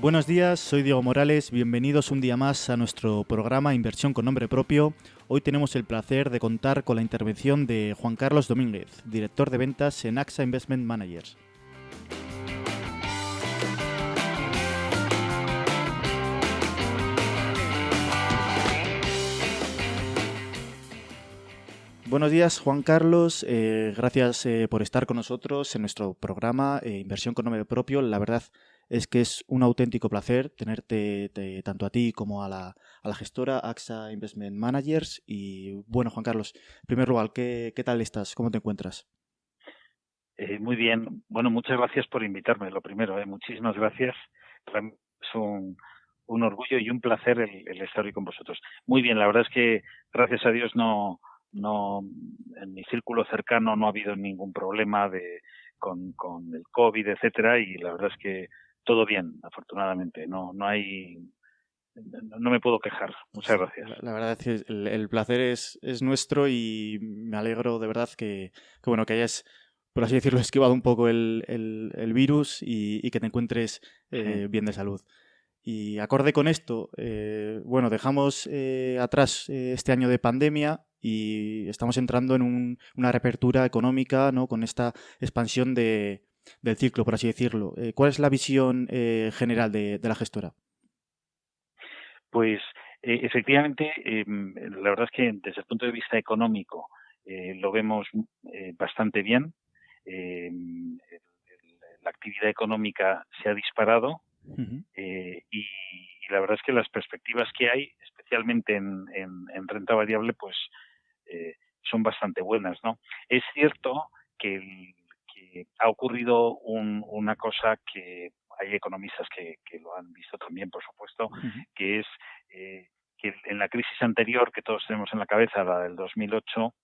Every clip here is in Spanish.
Buenos días, soy Diego Morales, bienvenidos un día más a nuestro programa Inversión con Nombre Propio. Hoy tenemos el placer de contar con la intervención de Juan Carlos Domínguez, director de ventas en AXA Investment Managers. Buenos días, Juan Carlos. Gracias por estar con nosotros en nuestro programa Inversión con Nombre Propio. La verdad es que es un auténtico placer tenerte tanto a ti como a la gestora AXA Investment Managers. Y bueno, Juan Carlos, en primer lugar, ¿qué tal estás? ¿Cómo te encuentras? Muy bien. Bueno, muchas gracias por invitarme, lo primero. Muchísimas gracias. Para mí es un orgullo y un placer el estar hoy con vosotros. Muy bien, la verdad es que gracias a Dios no, en mi círculo cercano no ha habido ningún problema con el COVID, etcétera, y la verdad es que todo bien, afortunadamente. No me puedo quejar. Muchas Pues gracias. la verdad es que el placer es nuestro y me alegro de verdad bueno, que hayas, por así decirlo, esquivado un poco el virus y que te encuentres Sí. bien de salud. Y acorde con esto, bueno, dejamos atrás este año de pandemia y estamos entrando en una reapertura económica, ¿no? Con esta expansión del ciclo, por así decirlo. ¿Cuál es la visión general de la gestora? Pues efectivamente, la verdad es que desde el punto de vista económico lo vemos bastante bien. La actividad económica se ha disparado Ujú. y la verdad es que las perspectivas que hay, especialmente en renta variable, pues son bastante buenas, ¿no? Es cierto que, que ha ocurrido una cosa que hay economistas que lo han visto también, por supuesto, Ujú. que es que en la crisis anterior que todos tenemos en la cabeza, la del 2008,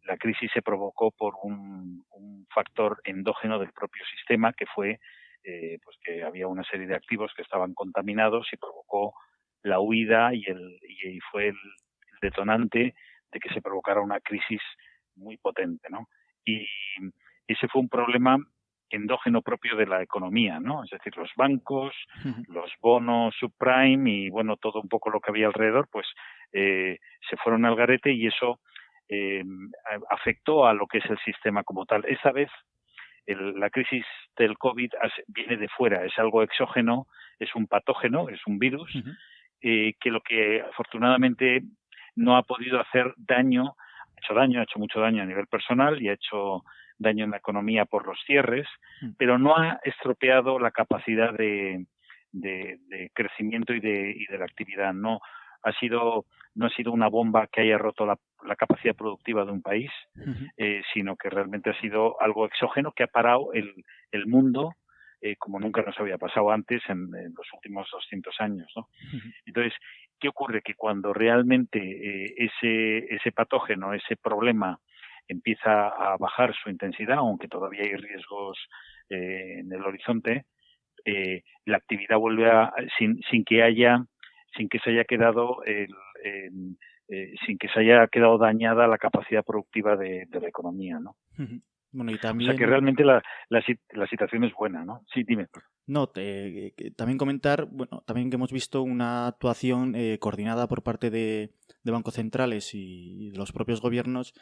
la crisis se provocó por un factor endógeno del propio sistema, que fue pues que había una serie de activos que estaban contaminados y provocó la huida y fue el detonante de que se provocara una crisis muy potente, ¿no? Y ese fue un problema endógeno propio de la economía, ¿no? Es decir, los bancos, Ujú. los bonos subprime y, bueno, todo un poco lo que había alrededor, pues se fueron al garete y eso eh, afectó a lo que es el sistema como tal. Esta vez la crisis del COVID viene de fuera, es algo exógeno, es un patógeno, es un virus, Ujú. que lo que afortunadamente no ha podido hacer daño, ha hecho mucho daño a nivel personal y ha hecho daño en la economía por los cierres, Ujú. pero no ha estropeado la capacidad de crecimiento y de la actividad. Ha sido, no ha sido una bomba que haya roto la capacidad productiva de un país, Ujú. sino que realmente ha sido algo exógeno que ha parado el mundo como nunca nos había pasado antes en los últimos 200 años, ¿no? Ujú. Entonces, ¿qué ocurre? Que cuando realmente ese patógeno, ese problema empieza a bajar su intensidad, aunque todavía hay riesgos en el horizonte, la actividad vuelve sin que se haya quedado sin que se haya quedado dañada la capacidad productiva de la economía, ¿no? Ujú. Bueno, y O sea que también realmente la situación es buena, ¿no? Sí, dime. no, también comentar, bueno, también que hemos visto una actuación coordinada por parte de bancos centrales y de los propios gobiernos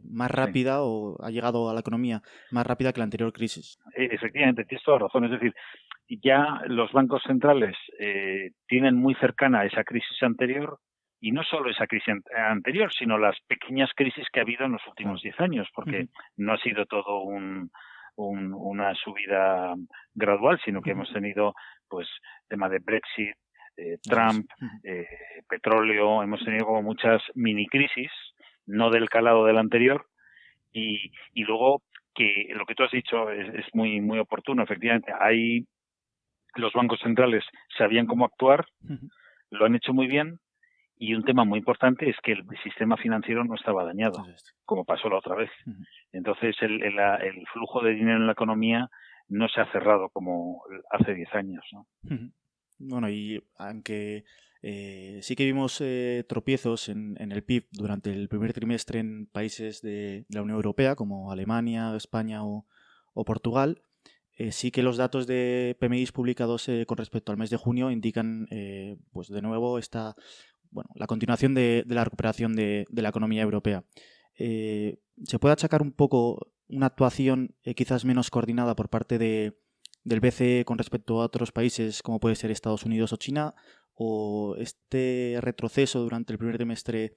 más Sí. rápida o ha llegado a la economía más rápida que la anterior crisis. Efectivamente, tienes toda razón. Es decir, ya los bancos centrales tienen muy cercana esa crisis anterior y no solo esa crisis anterior, sino las pequeñas crisis que ha habido en los últimos Claro. 10 años, porque Ujú. no ha sido todo una subida gradual, sino que Ujú. hemos tenido pues tema de Brexit, Eso es. Trump, Ujú. petróleo, hemos tenido como muchas mini crisis, no del calado del anterior, y luego que lo que tú has dicho es muy, muy oportuno. Efectivamente, hay los bancos centrales sabían cómo actuar, Ujú. lo han hecho muy bien y un tema muy importante es que el sistema financiero no estaba dañado, Eso es. como pasó la otra vez. Ujú. Entonces, el flujo de dinero en la economía no se ha cerrado como hace 10 años, ¿no? Ujú. Bueno, y aunque sí que vimos tropiezos en el PIB durante el primer trimestre en países de la Unión Europea como Alemania, España o Portugal, sí que los datos de PMIs publicados con respecto al mes de junio indican, pues de nuevo, la continuación de la recuperación de la economía europea. ¿Se puede achacar un poco una actuación quizás menos coordinada por parte del BCE con respecto a otros países como puede ser Estados Unidos o China? ¿O este retroceso durante el primer trimestre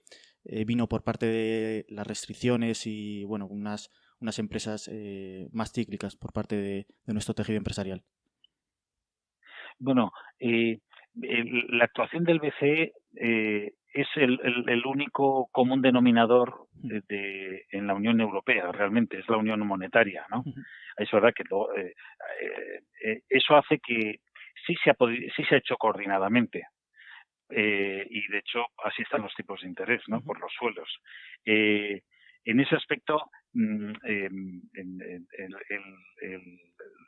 vino por parte de las restricciones y unas empresas más cíclicas por parte de nuestro tejido empresarial? Bueno, la actuación del BCE es el único común denominador en la Unión Europea, realmente, es la unión monetaria, ¿no? Es verdad que eso hace que sí se ha hecho coordinadamente. Y de hecho así están los tipos de interés, ¿no? Por los suelos. En ese aspecto,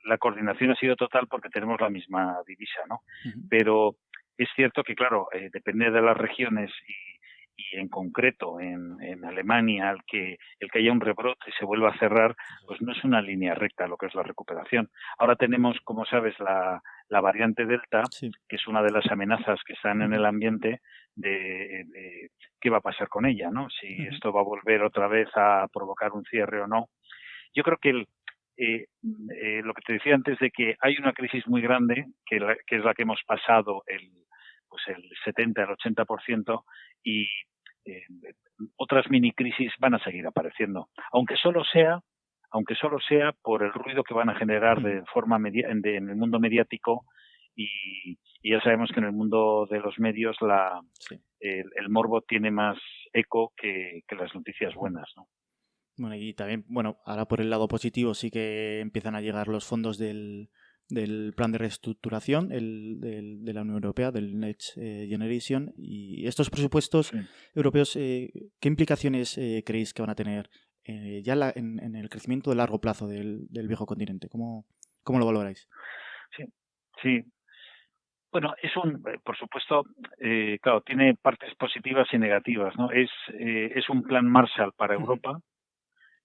la coordinación ha sido total porque tenemos la misma divisa, ¿no? Pero es cierto que, claro, depende de las regiones y en concreto en Alemania el que haya un rebrote y se vuelva a cerrar, pues no es una línea recta lo que es la recuperación. Ahora tenemos, como sabes, la variante Delta, que es una de las amenazas que están en el ambiente de qué va a pasar con ella, ¿no? Si esto va a volver otra vez a provocar un cierre o no. Yo creo que lo que te decía antes de que hay una crisis muy grande, que es la que hemos pasado el 70, el 80%, y otras mini crisis van a seguir apareciendo, aunque solo sea por el ruido que van a generar de forma en el mundo mediático, y ya sabemos que en el mundo de los medios el morbo tiene más eco que las noticias buenas, ¿no? Bueno, y también, ahora por el lado positivo sí que empiezan a llegar los fondos del plan de reestructuración de la Unión Europea, del Next Generation. Y estos presupuestos europeos, ¿qué implicaciones creéis que van a tener ya en el crecimiento de largo plazo del viejo continente? ¿Cómo lo valoráis? Sí. Bueno, por supuesto, claro, tiene partes positivas y negativas, ¿no? Es un plan Marshall para Europa.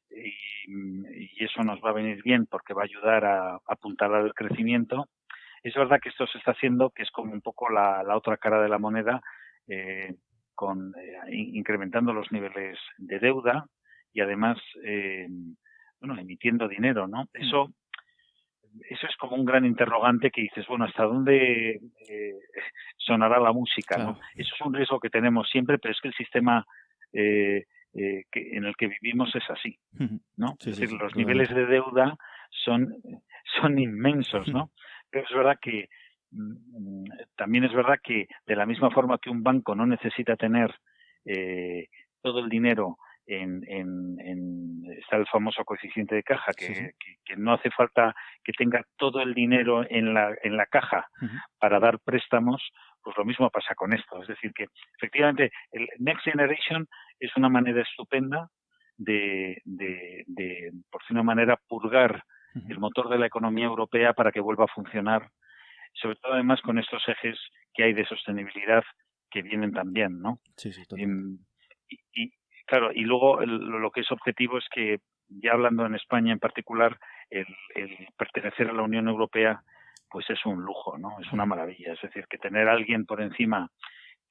Y eso nos va a venir bien porque va a ayudar a apuntalar el crecimiento. Es verdad que esto se está haciendo, que es como un poco la otra cara de la moneda, incrementando los niveles de deuda y además, emitiendo dinero, ¿no? Eso es como un gran interrogante que dices, bueno, ¿hasta dónde sonará la música, ¿no? Eso es un riesgo que tenemos siempre, pero es que el sistema en el que vivimos es así, ¿no? Es decir, los niveles de deuda son inmensos, ¿no? Pero es verdad que también es verdad que de la misma forma que un banco no necesita tener todo el dinero está el famoso coeficiente de caja, que no hace falta que tenga todo el dinero en la caja para dar préstamos, pues lo mismo pasa con esto. Es decir, que efectivamente el Next Generation es una manera estupenda de por decir una manera, purgar el motor de la economía europea para que vuelva a funcionar, sobre todo además con estos ejes que hay de sostenibilidad que vienen también, ¿no? Claro, y luego lo que es objetivo es que, ya hablando en España en particular, el pertenecer a la Unión Europea pues es un lujo, ¿no? Es una maravilla. Es decir, que tener a alguien por encima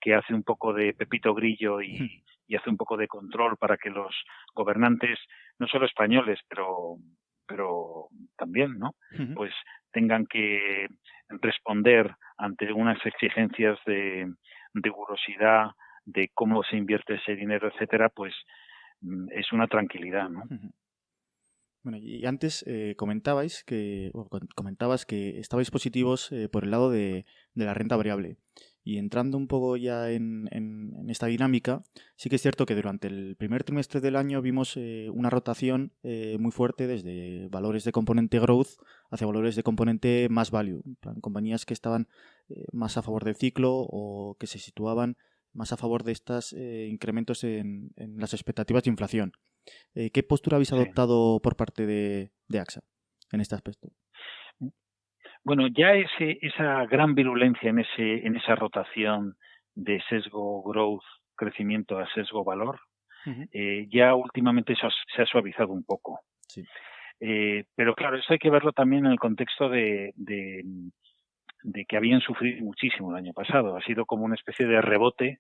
que hace un poco de Pepito Grillo y hace un poco de control para que los gobernantes, no solo españoles, pero también, ¿no? Pues tengan que responder ante unas exigencias de rigurosidad, de cómo se invierte ese dinero, etcétera, pues es una tranquilidad, ¿no? Bueno, y antes comentabas que estabais positivos por el lado de la renta variable. Y entrando un poco ya en esta dinámica, sí que es cierto que durante el primer trimestre del año vimos una rotación muy fuerte desde valores de componente growth hacia valores de componente más value. En plan, compañías que estaban más a favor del ciclo o que se situaban más a favor de estos incrementos en las expectativas de inflación. ¿Qué postura habéis adoptado por parte de AXA en este aspecto? Bueno, ya esa gran virulencia en esa rotación de sesgo growth, crecimiento a sesgo valor, ya últimamente eso se ha suavizado un poco. Sí. Pero claro, eso hay que verlo también en el contexto de que habían sufrido muchísimo el año pasado. Ha sido como una especie de rebote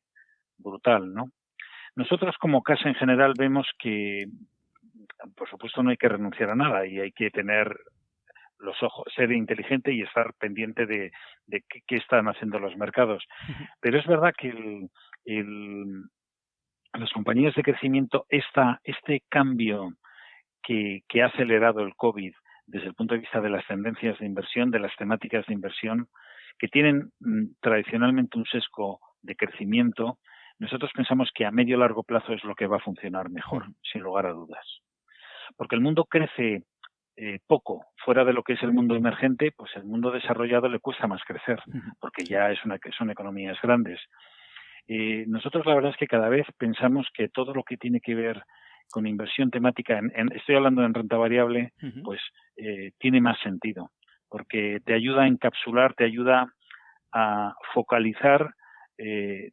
brutal, ¿no? Nosotros como casa en general vemos que, por supuesto, no hay que renunciar a nada y hay que tener los ojos, ser inteligente y estar pendiente de qué están haciendo los mercados. Pero es verdad que las compañías de crecimiento, este cambio que ha acelerado el COVID desde el punto de vista de las tendencias de inversión, de las temáticas de inversión, que tienen tradicionalmente un sesgo de crecimiento, nosotros pensamos que a medio y largo plazo es lo que va a funcionar mejor, sin lugar a dudas. Porque el mundo crece poco fuera de lo que es el mundo emergente, pues el mundo desarrollado le cuesta más crecer, porque ya son economías grandes. Nosotros la verdad es que cada vez pensamos que todo lo que tiene que ver con inversión temática, estoy hablando en renta variable, pues tiene más sentido, porque te ayuda a encapsular, te ayuda a focalizar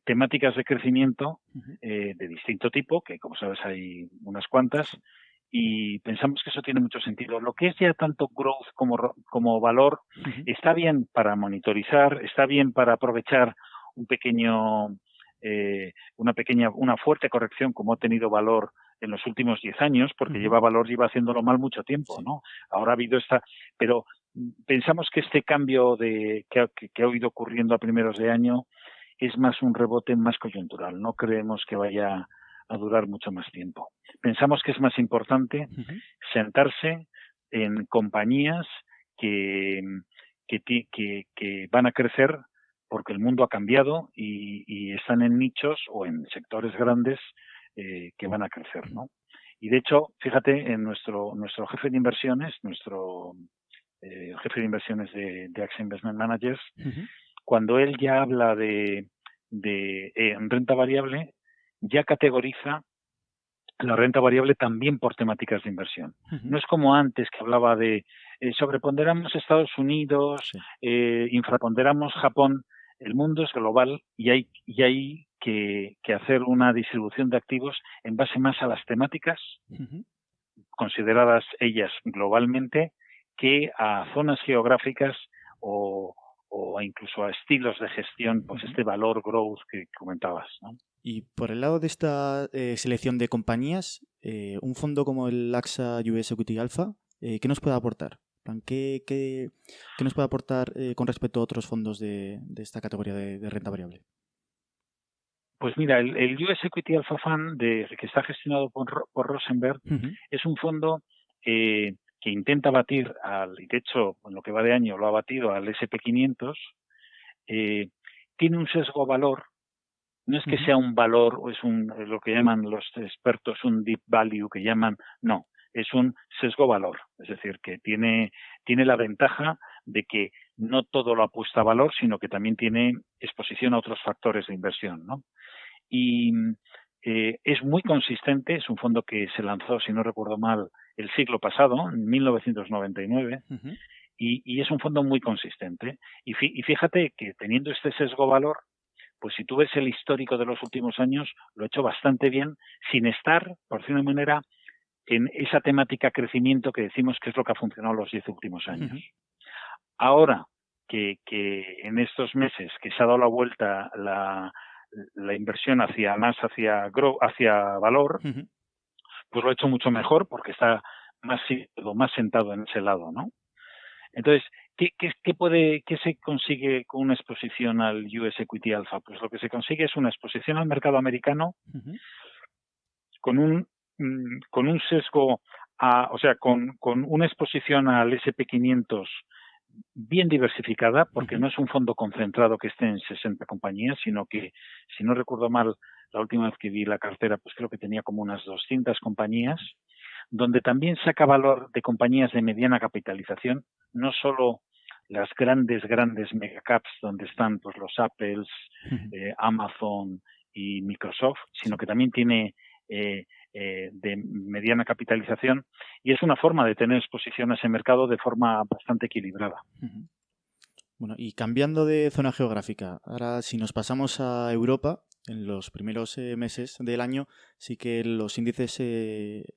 temáticas de crecimiento de distinto tipo, que como sabes hay unas cuantas, y pensamos que eso tiene mucho sentido. Lo que es ya tanto growth como valor está bien para monitorizar, está bien para aprovechar un pequeño una fuerte corrección como ha tenido valor en los últimos 10 años, porque lleva haciéndolo mal mucho tiempo, ¿no? Ahora ha habido pero pensamos que este cambio que ha ido ocurriendo a primeros de año es más un rebote más coyuntural, no creemos que vaya a durar mucho más tiempo. Pensamos que es más importante sentarse en compañías que van a crecer porque el mundo ha cambiado y están en nichos o en sectores grandes que van a crecer, ¿no? Y de hecho, fíjate, en nuestro jefe de inversiones, nuestro jefe de inversiones de AXA Investment Managers, cuando él ya habla de renta variable, ya categoriza la renta variable también por temáticas de inversión. No es como antes que hablaba de sobreponderamos Estados Unidos, infraponderamos Japón. El mundo es global y hay que hacer una distribución de activos en base más a las temáticas consideradas ellas globalmente que a zonas geográficas o incluso a estilos de gestión, pues este valor growth que comentabas, ¿no? Y por el lado de esta selección de compañías, un fondo como el AXA US Equity Alpha, ¿qué nos puede aportar? ¿Qué nos puede aportar con respecto a otros fondos de esta categoría de renta variable? Pues mira, el US Equity Alpha Fund, que está gestionado por Rosenberg, es un fondo que intenta batir y de hecho, en lo que va de año lo ha batido al S&P 500, tiene un sesgo valor. No es que sea un valor o es lo que llaman los expertos un deep value que llaman, no, es un sesgo valor, es decir, que tiene la ventaja de que no todo lo apuesta a valor, sino que también tiene exposición a otros factores de inversión, ¿no? Y es muy consistente, es un fondo que se lanzó, si no recuerdo mal, el siglo pasado, en 1999, y es un fondo muy consistente. Y fíjate que teniendo este sesgo valor, pues si tú ves el histórico de los últimos años, lo ha hecho bastante bien, sin estar, por decirlo de manera, en esa temática crecimiento que decimos que es lo que ha funcionado los 10 últimos años. Ahora que en estos meses que se ha dado la vuelta la inversión hacia valor, pues lo ha hecho mucho mejor porque está más sentado en ese lado, ¿no? Entonces, ¿qué se consigue con una exposición al US Equity Alpha? Pues lo que se consigue es una exposición al mercado americano con un sesgo, con una exposición al S&P 500 bien diversificada, porque no es un fondo concentrado que esté en 60 compañías, sino que, si no recuerdo mal, la última vez que vi la cartera, pues creo que tenía como unas 200 compañías, donde también saca valor de compañías de mediana capitalización, no solo las grandes megacaps donde están pues los Apples, Amazon y Microsoft, sino que también tiene de mediana capitalización, y es una forma de tener exposición a ese mercado de forma bastante equilibrada. Bueno, y cambiando de zona geográfica, ahora si nos pasamos a Europa, En los primeros meses del año sí que los índices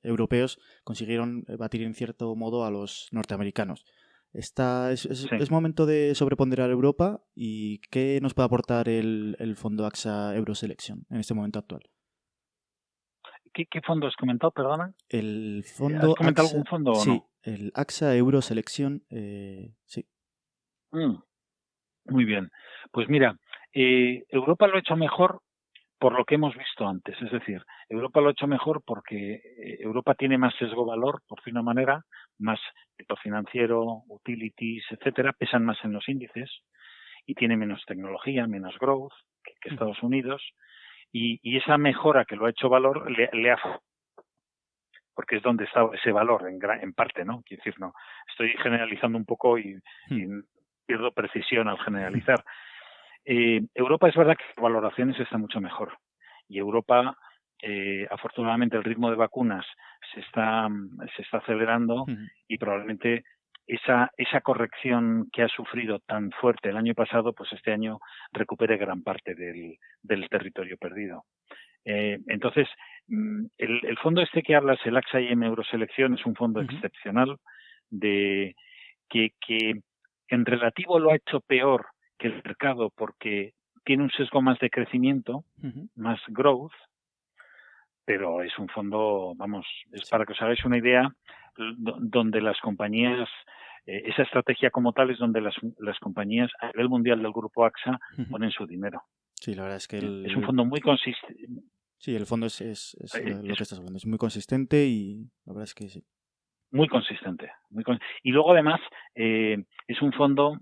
europeos consiguieron batir en cierto modo a los norteamericanos. Sí. Es momento de sobreponderar Europa. ¿Y qué nos puede aportar el fondo AXA Euroselection en este momento actual? ¿Qué fondo has comentado, perdona? El ¿Has fondo comentado AXA, algún fondo o sí, no? el AXA Euroselection, sí. Mm, muy bien. Pues mira, Europa lo ha hecho mejor por lo que hemos visto antes. Es decir, Europa lo ha hecho mejor porque Europa tiene más sesgo valor, por decir una manera, más sector financiero, utilities, etcétera, pesan más en los índices y tiene menos tecnología, menos growth que Ujú. Estados Unidos. Y esa mejora que lo ha hecho valor le ha porque es donde está ese valor en parte, ¿no? Quiero decir, no, estoy generalizando un poco y pierdo precisión al generalizar. Europa es verdad que las valoraciones están mucho mejor y Europa, afortunadamente, el ritmo de vacunas se está acelerando Ujú. y probablemente esa corrección que ha sufrido tan fuerte el año pasado, pues este año recupere gran parte del territorio perdido. Entonces, el fondo este que hablas, el AXA IM Euroselección, es un fondo Ujú. excepcional de que en relativo lo ha hecho peor que el mercado porque tiene un sesgo más de crecimiento, Ujú. más growth, pero es un fondo, vamos, es Sí. para que os hagáis una idea, donde las compañías, esa estrategia como tal es donde las compañías a nivel mundial del grupo AXA Ujú. ponen su dinero. Sí, la verdad es que Es un fondo muy consistente. sí, el fondo es lo Es que estás hablando. Es muy consistente y la verdad es que sí. muy consistente. Y luego además es un fondo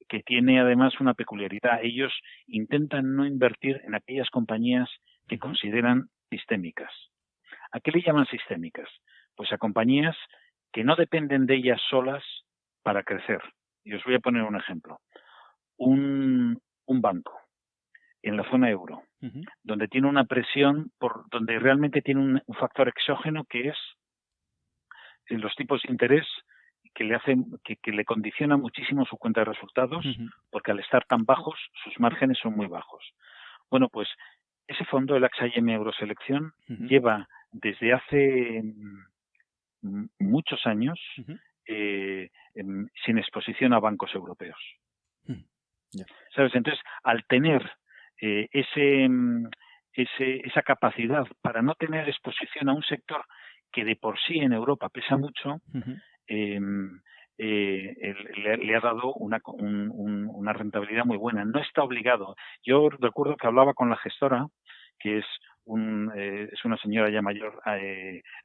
que tiene además una peculiaridad. Ellos intentan no invertir en aquellas compañías que Ujú. consideran sistémicas. ¿A qué le llaman sistémicas? Pues a compañías que no dependen de ellas solas para crecer. Y os voy a poner un ejemplo. Un banco en la zona euro, Ujú. donde tiene una presión, donde realmente tiene un factor exógeno que es los tipos de interés que le hacen, que le condiciona muchísimo su cuenta de resultados, Ujú. porque al estar tan bajos, sus márgenes son muy bajos. Bueno, pues ese fondo, el AXA IM Euroselección, Ujú. lleva desde hace muchos años Ujú. sin exposición a bancos europeos. Ujú. Ya. ¿Sabes? Entonces, al tener eh, ese, mm, esa capacidad para no tener exposición a un sector que de por sí en Europa pesa mucho, Ujú. eh, le ha dado una rentabilidad muy buena. No está obligado. Yo recuerdo que hablaba con la gestora, que es una señora ya mayor,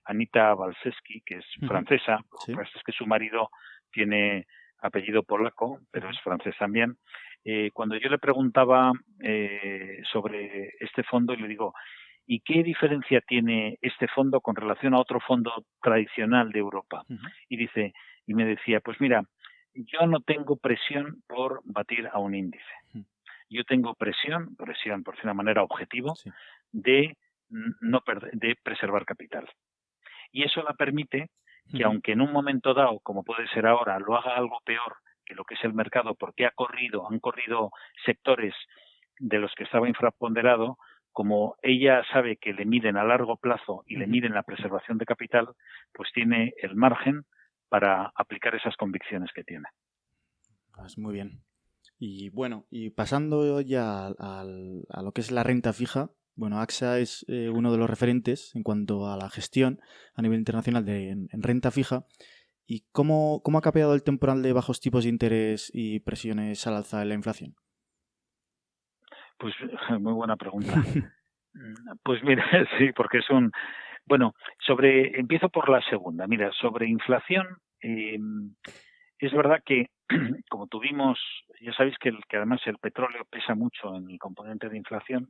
Anita Balseski, que es Ujú. francesa. Lo que Sí. pasa es que su marido tiene apellido polaco, pero Ujú. es francés también. Cuando yo le preguntaba sobre este fondo, y le digo, ¿y qué diferencia tiene este fondo con relación a otro fondo tradicional de Europa? Ujú. Y dice, y me decía, pues mira, yo no tengo presión por batir a un índice. Ujú. Yo tengo presión por decir una manera objetivo, Sí. de no perder, de preservar capital. Y eso la permite que Ujú. aunque en un momento dado, como puede ser ahora, lo haga algo peor que lo que es el mercado, porque han corrido sectores de los que estaba infraponderado, como ella sabe que le miden a largo plazo y le Ujú. miden la preservación de capital, pues tiene el margen para aplicar esas convicciones que tiene. Pues muy bien. Y bueno, y pasando ya a lo que es la renta fija, bueno, AXA es uno de los referentes en cuanto a la gestión a nivel internacional en renta fija. ¿Y cómo ha capeado el temporal de bajos tipos de interés y presiones al alza de la inflación? Pues muy buena pregunta. Pues mira, sí, porque bueno, empiezo por la segunda. Mira, sobre inflación, es verdad que como tuvimos, ya sabéis que además el petróleo pesa mucho en el componente de inflación,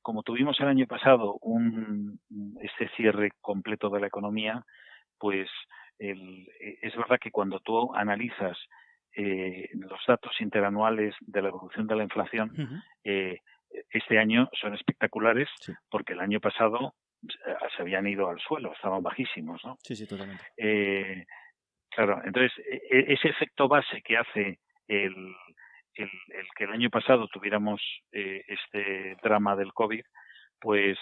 como tuvimos el año pasado este cierre completo de la economía, pues es verdad que cuando tú analizas los datos interanuales de la evolución de la inflación, Ujú. eh, este año son espectaculares Sí, porque el año pasado se habían ido al suelo, estaban bajísimos, ¿no? sí, sí, totalmente. Claro, entonces ese efecto base que hace el, el que el año pasado tuviéramos este drama del COVID, pues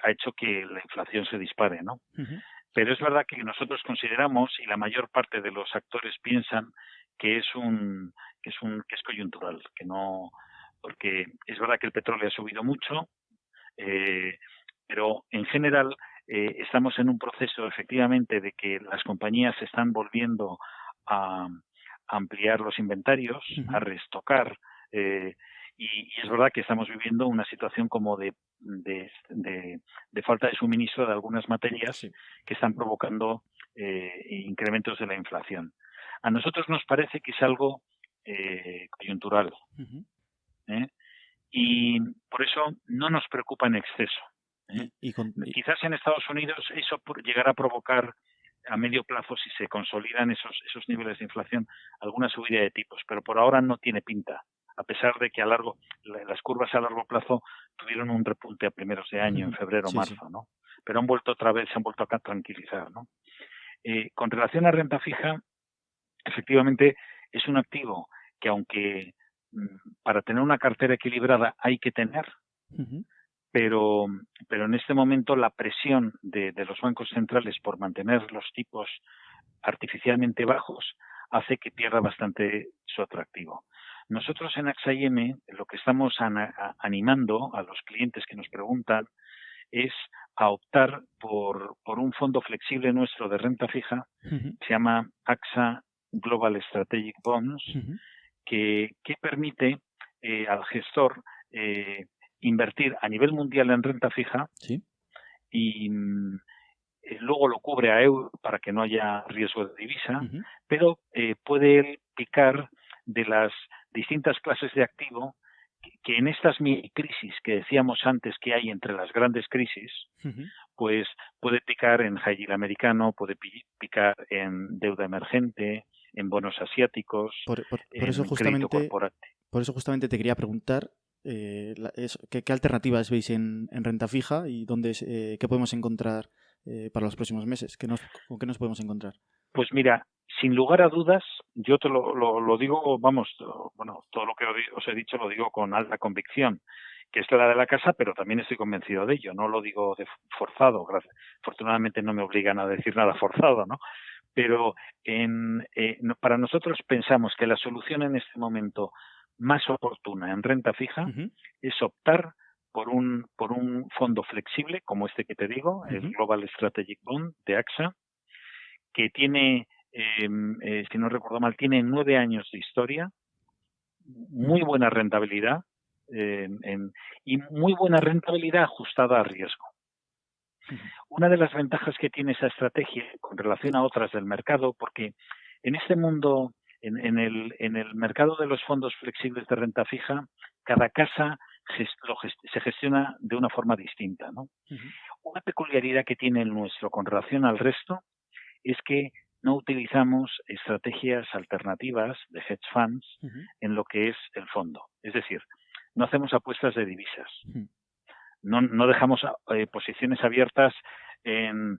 ha hecho que la inflación se dispare, ¿no? Ujú. Pero es verdad que nosotros consideramos, y la mayor parte de los actores piensan, que es coyuntural, que no, porque es verdad que el petróleo ha subido mucho, eh, pero en general estamos en un proceso efectivamente de que las compañías están volviendo a ampliar los inventarios, a restocar, eh, y es verdad que estamos viviendo una situación como de falta de suministro de algunas materias Sí. que están provocando incrementos de la inflación. A nosotros nos parece que es algo coyuntural, Ujú. ¿eh? Y por eso no nos preocupa en exceso, ¿eh? Quizás en Estados Unidos eso llegará a provocar a medio plazo, si se consolidan esos niveles de inflación, alguna subida de tipos, pero por ahora no tiene pinta, a pesar de que las curvas a largo plazo tuvieron un repunte a primeros de año, en febrero o Sí, sí. marzo, ¿no? Pero se han vuelto a tranquilizar, ¿no? Con relación a renta fija, efectivamente es un activo que, aunque para tener una cartera equilibrada hay que tener, Ujú. pero en este momento la presión de los bancos centrales por mantener los tipos artificialmente bajos hace que pierda bastante su atractivo. Nosotros en AXA IM lo que estamos animando a los clientes que nos preguntan es a optar por un fondo flexible nuestro de renta fija, Ujú. que se llama AXA Global Strategic Bonds, Ujú. que permite al gestor invertir a nivel mundial en renta fija Sí. y luego lo cubre a euro para que no haya riesgo de divisa, Ujú. pero puede él picar de las distintas clases de activo que en estas mini crisis que decíamos antes que hay entre las grandes crisis, Ujú. pues puede picar en high yield americano, puede picar en deuda emergente, en bonos asiáticos, Por eso en crédito justamente, corporativo. te quería preguntar qué alternativas veis en renta fija y qué podemos encontrar para los próximos meses. ¿Con qué nos podemos encontrar? Pues mira, sin lugar a dudas, yo te lo digo, vamos, bueno, todo lo que os he dicho lo digo con alta convicción, que es la de la casa, pero también estoy convencido de ello, no lo digo forzado, afortunadamente no me obligan a decir nada forzado, ¿no? Pero para nosotros pensamos que la solución en este momento más oportuna en renta fija Ujú. es optar por un fondo flexible, como este que te digo, el Ujú. Global Strategic Bond de AXA, que tiene, si no recuerdo mal, tiene 9 años de historia, muy Ujú. buena rentabilidad y muy buena rentabilidad ajustada a riesgo. Ujú. Una de las ventajas que tiene esa estrategia con relación a otras del mercado, porque en este mundo, en el mercado de los fondos flexibles de renta fija, cada casa se gestiona de una forma distinta, ¿no? Ujú. Una peculiaridad que tiene el nuestro con relación al resto es que no utilizamos estrategias alternativas de hedge funds Ujú. en lo que es el fondo. Es decir, no hacemos apuestas de divisas. Ujú. No dejamos posiciones abiertas en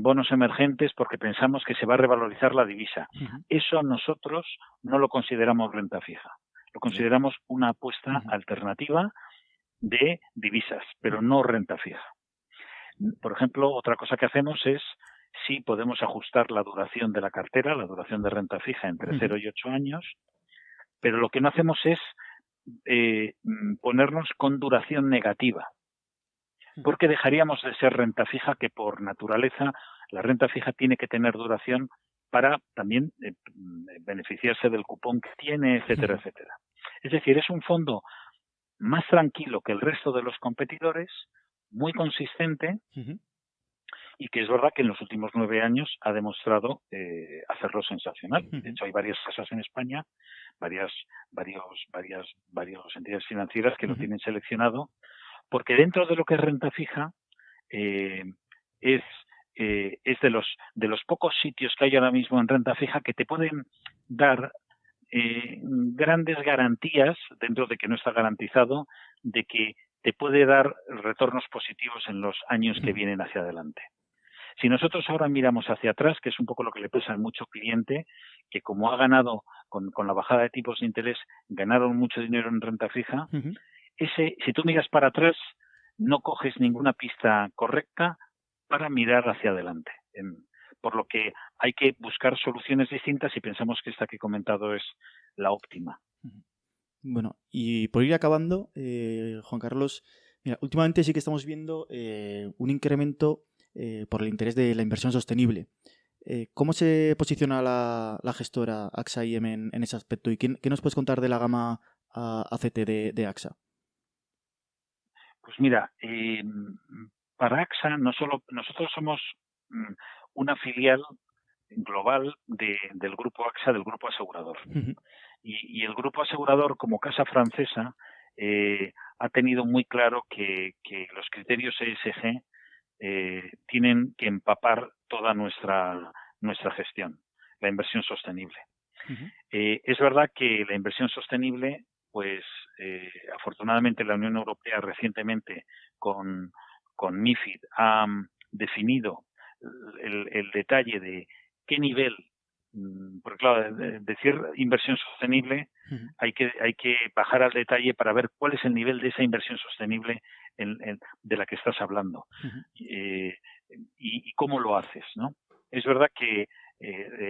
bonos emergentes porque pensamos que se va a revalorizar la divisa. Ujú. Eso nosotros no lo consideramos renta fija. Lo Ya. consideramos una apuesta Ujú. alternativa de divisas, pero Ujú. no renta fija. Por ejemplo, otra cosa que hacemos es si podemos ajustar la duración de la cartera, la duración de renta fija entre Ujú. 0 y 8 años, pero lo que no hacemos es ponernos con duración negativa, Ujú. porque dejaríamos de ser renta fija, que por naturaleza la renta fija tiene que tener duración para también beneficiarse del cupón que tiene, etcétera, Ujú. etcétera. Es decir, es un fondo más tranquilo que el resto de los competidores, muy consistente, Ujú. y que es verdad que en los últimos 9 años ha demostrado hacerlo sensacional. De Ujú. hecho, hay varias casas en España, varias entidades financieras que lo Ujú. tienen seleccionado, porque dentro de lo que es renta fija, eh, es, es de los pocos sitios que hay ahora mismo en renta fija que te pueden dar grandes garantías, dentro de que no está garantizado, de que te puede dar retornos positivos en los años que Ujú. vienen hacia adelante. Si nosotros ahora miramos hacia atrás, que es un poco lo que le pasa a mucho cliente, que como ha ganado con la bajada de tipos de interés, ganaron mucho dinero en renta fija, si tú miras para atrás, no coges ninguna pista correcta para mirar hacia adelante. Por lo que hay que buscar soluciones distintas y pensamos que esta que he comentado es la óptima. Bueno, y por ir acabando, Juan Carlos, mira, últimamente sí que estamos viendo un incremento por el interés de la inversión sostenible. ¿Cómo se posiciona la gestora AXA IM en ese aspecto? ¿Y qué nos puedes contar de la gama ACT de AXA? Pues mira, para AXA nosotros somos una filial global del grupo AXA, del grupo asegurador. Y el grupo asegurador, como casa francesa, ha tenido muy claro que los criterios ESG tienen que empapar toda nuestra gestión, la inversión sostenible. Es verdad que la inversión sostenible, pues afortunadamente la Unión Europea recientemente con MiFID ha definido el detalle de qué nivel, porque claro, decir inversión sostenible hay que bajar al detalle para ver cuál es el nivel de esa inversión sostenible de la que estás hablando y cómo lo haces, ¿no? Es verdad que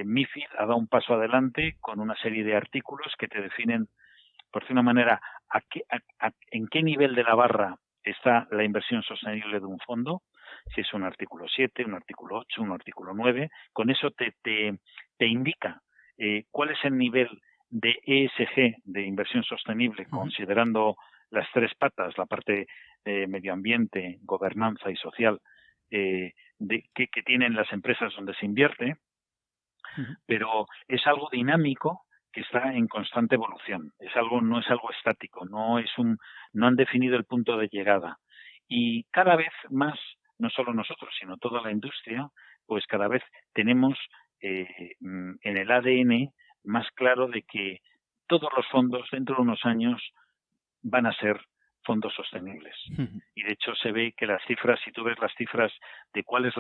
MiFID ha dado un paso adelante con una serie de artículos que te definen, por decir una manera, en qué nivel de la barra está la inversión sostenible de un fondo, si es un artículo 7, un artículo 8, un artículo 9, con eso te indica cuál es el nivel de ESG, de inversión sostenible, considerando las tres patas, la parte de medio ambiente, gobernanza y social, que tienen las empresas donde se invierte, pero es algo dinámico que está en constante evolución. No es algo estático, no han definido el punto de llegada. Y cada vez más, no solo nosotros, sino toda la industria, pues cada vez tenemos en el ADN más claro de que todos los fondos dentro de unos años van a ser fondos sostenibles. Y de hecho se ve que las cifras, si tú ves las cifras de cuál es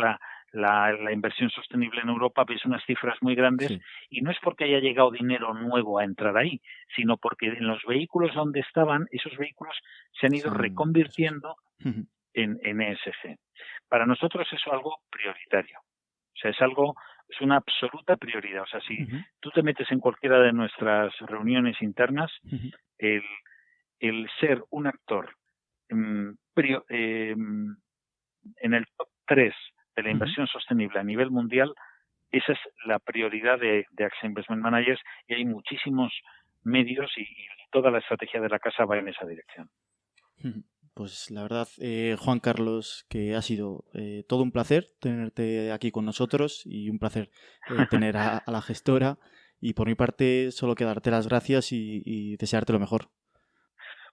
la inversión sostenible en Europa, ves unas cifras muy grandes, y no es porque haya llegado dinero nuevo a entrar ahí, sino porque en los vehículos donde estaban, esos vehículos se han ido reconvirtiendo en ESG. Para nosotros es algo prioritario. O sea, es una absoluta prioridad. O sea, si tú te metes en cualquiera de nuestras reuniones internas, el ser un actor en el top 3 de la inversión sostenible a nivel mundial, esa es la prioridad de AXA Investment Managers, y hay muchísimos medios y toda la estrategia de la casa va en esa dirección. Pues la verdad, Juan Carlos, que ha sido todo un placer tenerte aquí con nosotros y un placer tener a la gestora, y por mi parte solo queda darte las gracias y desearte lo mejor.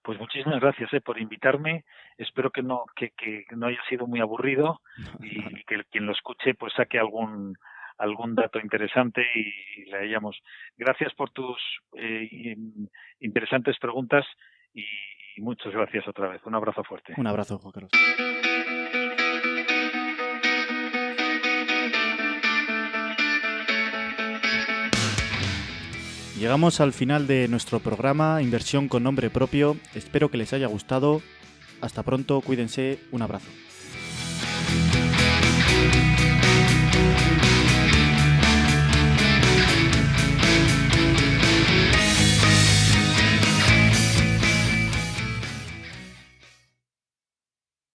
Pues muchísimas gracias por invitarme. Espero que no haya sido muy aburrido y que quien lo escuche pues saque algún dato interesante y le hayamos. Gracias por tus interesantes preguntas y muchas gracias otra vez. Un abrazo fuerte. Un abrazo, Juan Carlos. Llegamos al final de nuestro programa Inversión con Nombre Propio. Espero que les haya gustado. Hasta pronto, cuídense. Un abrazo.